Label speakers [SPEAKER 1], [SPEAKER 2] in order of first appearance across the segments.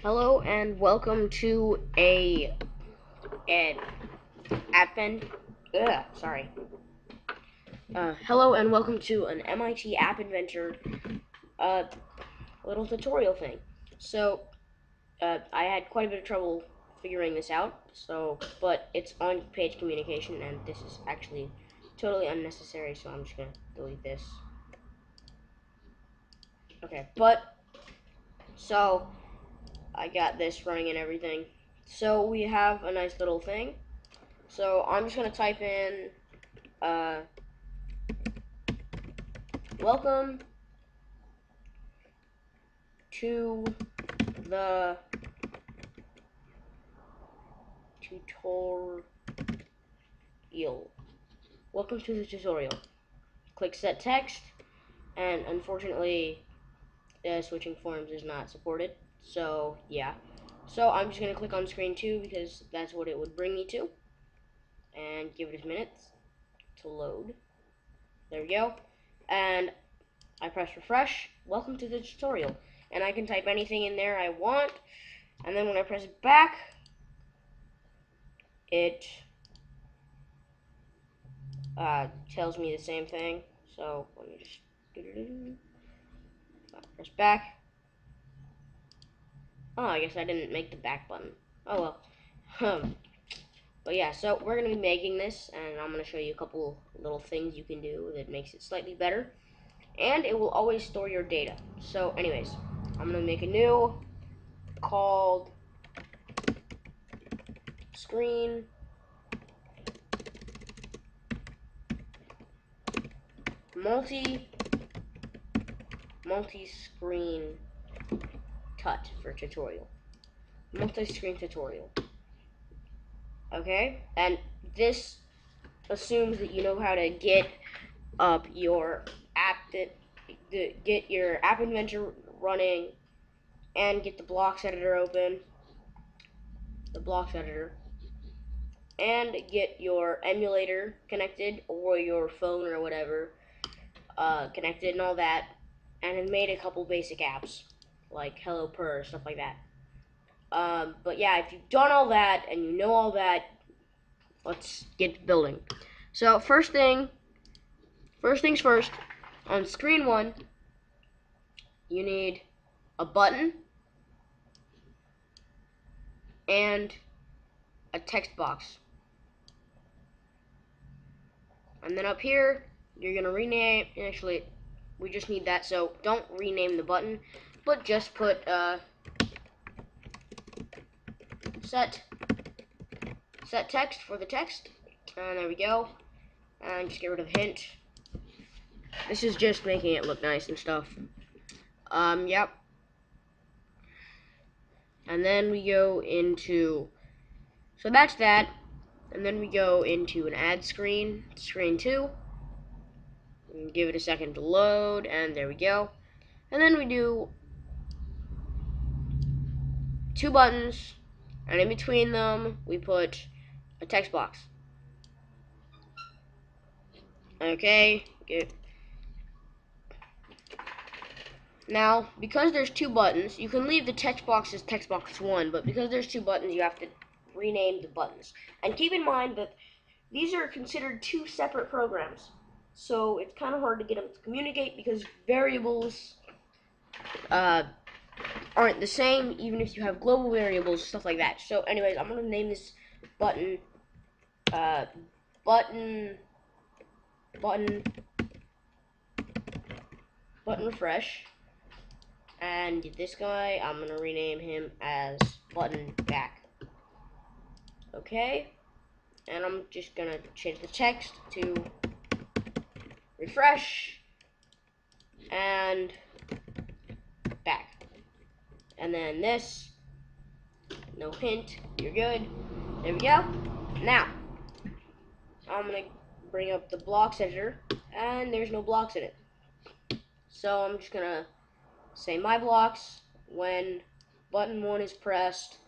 [SPEAKER 1] Hello and welcome to an advent. Sorry. Hello and welcome to an MIT App Inventor little tutorial thing. So I had quite a bit of trouble figuring this out. But it's on page communication, and this is actually totally unnecessary. So I'm just gonna delete this. Okay, so I got this running and everything. So we have a nice little thing. So I'm just gonna type in welcome to the tutorial. Welcome to the tutorial. Click set text, and unfortunately, switching forms is not supported. So yeah. So I'm just gonna click on screen 2 because that's what it would bring me to, and give it a minute to load. There we go. And I press refresh. Welcome to the tutorial. And I can type anything in there I want. And then when I press back, it tells me the same thing. So let me just press back. Oh, I guess I didn't make the back button. Oh well. But yeah, so we're going to be making this, and I'm going to show you a couple little things you can do that makes it slightly better. And it will always store your data. So anyways, I'm going to make a new called screen multi-screen tut for tutorial. Multi-screen tutorial. Okay, and this assumes that you know how to get up your app, get your app inventor running, and get the blocks editor open, and get your emulator connected, or your phone or whatever connected and all that, and it made a couple basic apps like Hello Purr, stuff like that. But yeah, if you've done all that and you know all that, let's get building. So first things first, on screen 1, you need a button and a text box. And then up here, you're gonna rename, actually, we just need that, so don't rename the button, but just put set text for the text, and there we go. And just get rid of hint. This is just making it look nice and stuff. Yep. And then we go into, so that's that. And then we go into an add screen, screen 2. And give it a second to load, and there we go. And then we do 2 buttons, and in between them we put a text box. Okay, good. Now, because there's 2 buttons, you can leave the text box as text box 1, but because there's 2 buttons, you have to rename the buttons. And keep in mind that these are considered 2 separate programs, so it's kind of hard to get them to communicate because variables aren't the same, even if you have global variables, stuff like that. So anyways, I'm going to name this button button refresh. And this guy, I'm going to rename him as button back. Okay. And I'm just going to change the text to refresh and back. And then this, no hint, you're good. There we go. Now, I'm going to bring up the blocks editor, and there's no blocks in it. So I'm just going to say my blocks when button 1 is pressed,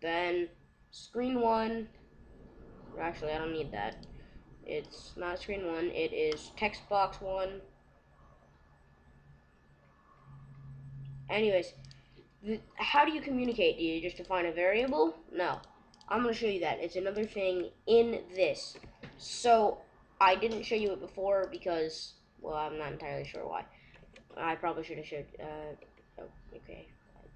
[SPEAKER 1] then screen 1, actually I don't need that, it's not screen 1, it is text box 1. Anyways, How do you communicate? Do you just define a variable? No. I'm going to show you that. It's another thing in this. So, I didn't show you it before because, well, I'm not entirely sure why. I probably should have showed, oh, okay.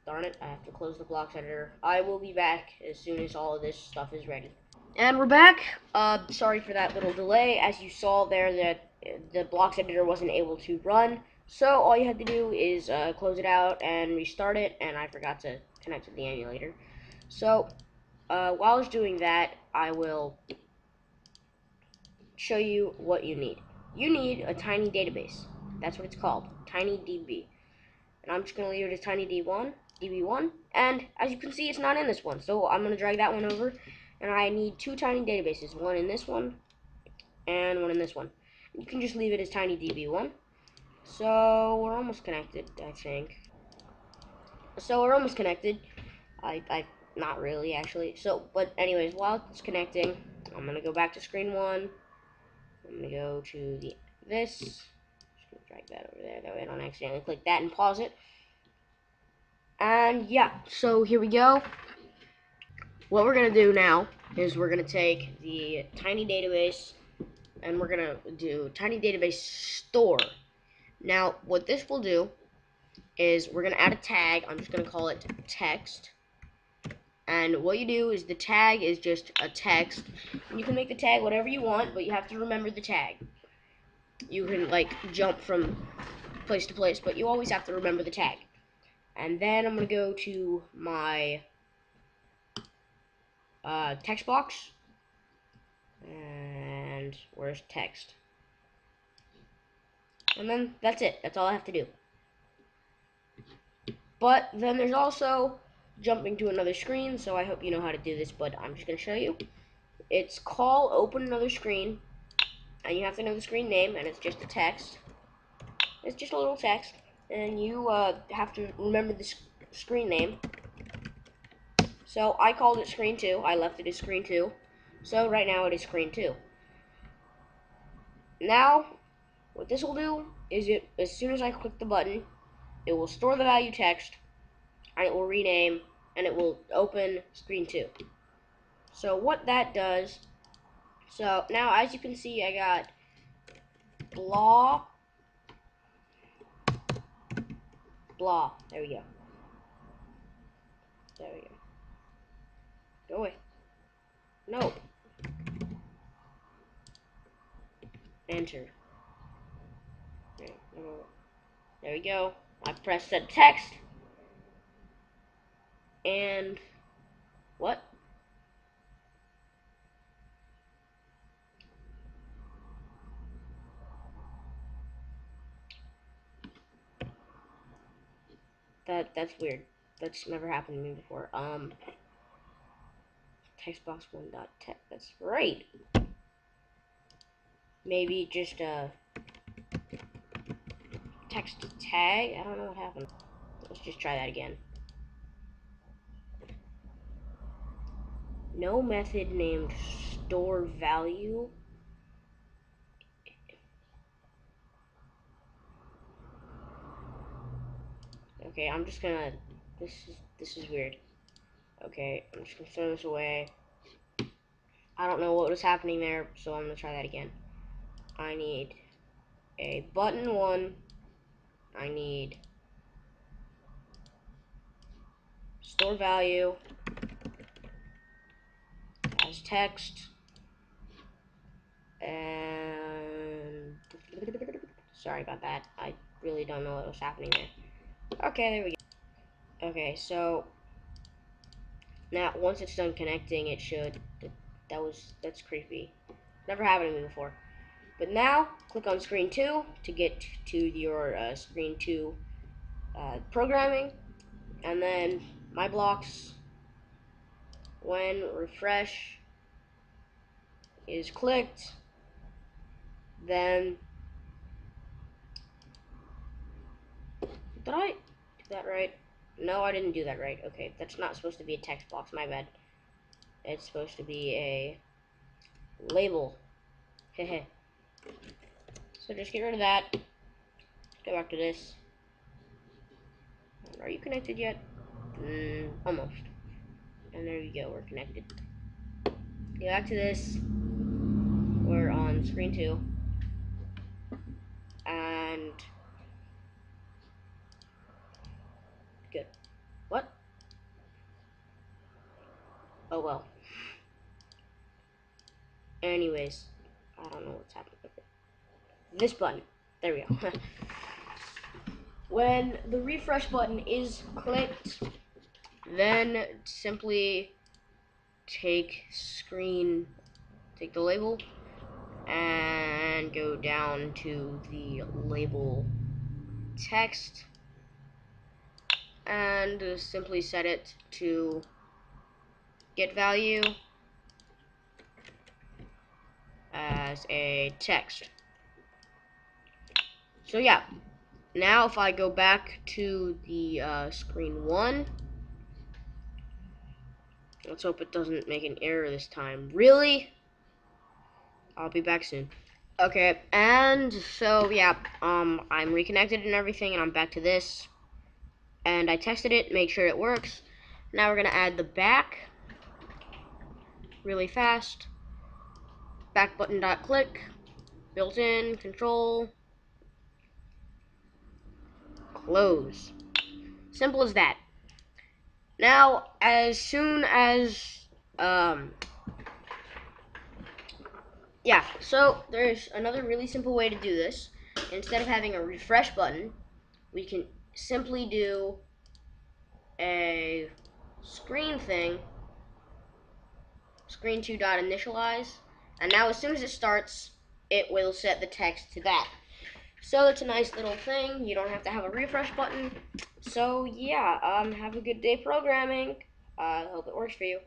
[SPEAKER 1] Darn it, I have to close the blocks editor. I will be back as soon as all of this stuff is ready. And we're back. Sorry for that little delay. As you saw there, that the blocks editor wasn't able to run. So all you had to do is close it out and restart it, and I forgot to connect to the emulator. So while I was doing that, I will show you what you need. You need a tiny database. That's what it's called, TinyDB. And I'm just going to leave it as TinyDB1, DB1, and as you can see, it's not in this one. So I'm going to drag that one over, and I need two tiny databases, one in this one and one in this one. You can just leave it as TinyDB1. So we're almost connected, I think. So we're almost connected. Not really, actually. So, but anyways, while it's connecting, I'm gonna go back to screen one. I'm gonna go to this. Just gonna drag that over there. That way I don't accidentally click that and pause it. And yeah, so here we go. What we're gonna do now is we're gonna take the tiny database and we're gonna do tiny database store. Now, what this will do is we're gonna add a tag. I'm just gonna call it text. And what you do is the tag is just a text. You can make the tag whatever you want, but you have to remember the tag. You can like jump from place to place, but you always have to remember the tag. And then I'm gonna go to my text box. And where's text? And then that's it. That's all I have to do. But then there's also jumping to another screen, so I hope you know how to do this, but I'm just going to show you. It's call open another screen, and you have to know the screen name, and it's just a text. It's just a little text, and you have to remember the screen name. So I called it screen 2. I left it as screen 2. So right now it is screen 2. Now, what this will do is as soon as I click the button, it will store the value text, and it will rename, and it will open screen 2. So what that does, so now as you can see, I got blah, blah. There we go. There we go. Go away. No. Enter. There we go. I pressed set text. And what? That's weird. That's never happened to me before. Textbox1.text. That's right. Maybe just text tag. I don't know what happened. Let's just try that again. No method named store value. Okay, I'm just gonna. This is weird. Okay, I'm just gonna throw this away. I don't know what was happening there, so I'm gonna try that again. I need a button 1. I need store value as text, and sorry about that. I really don't know what was happening there. Okay, there we go. Okay, so now once it's done connecting, it should. That's creepy. Never happened to me before. But now, click on screen 2 to get to your screen 2 programming, and then my blocks, when refresh is clicked, then did I do that right? No, I didn't do that right. Okay, that's not supposed to be a text box, my bad. It's supposed to be a label. Hehe. So just get rid of that. Go back to this. Are you connected yet? Almost. And there you go, we're connected. Go back to this. We're on screen 2. And good. What? Oh well. Anyways, I don't know what's happening. This button. There we go. When the refresh button is clicked, then simply take the label and go down to the label text and simply set it to get value as a text. So yeah, now if I go back to the screen 1, let's hope it doesn't make an error this time. Really? I'll be back soon. Okay, and so yeah, I'm reconnected and everything, and I'm back to this. And I tested it, make sure it works. Now we're gonna add the back really fast. Back button dot click, built in, control, close. Simple as that. Now, as soon as, yeah, so there's another really simple way to do this. Instead of having a refresh button, we can simply do a screen thing, screen2.initialize, and now as soon as it starts, it will set the text to that. So it's a nice little thing. You don't have to have a refresh button. So yeah, have a good day programming. I hope it works for you.